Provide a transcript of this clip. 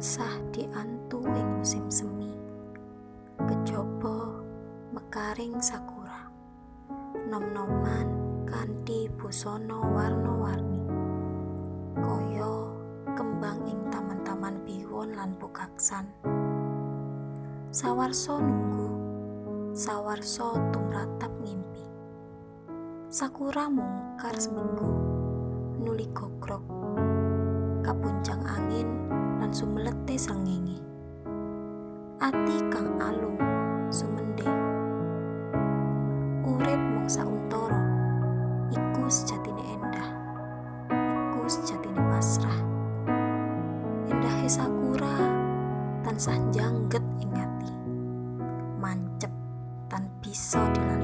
tansah diantu ing musim semi, kejaba mekaring sakura, nom-noman kanthi busana warna-warni, kaya kembang ing taman-taman biwon lan pugaksan. Sawarsa nunggu, sawarsa tumratap ngimpi. Sakura mungkar seminggu, nuli gogrok, kapuncang angin lan sumelete srengenge. Ati kang alung sumendhe. Urip mung sauntara, iku sejatine endah, iku sejatine pasrah. Endahe sakura tansah njangget ing ati, mancep tan bisa dilali.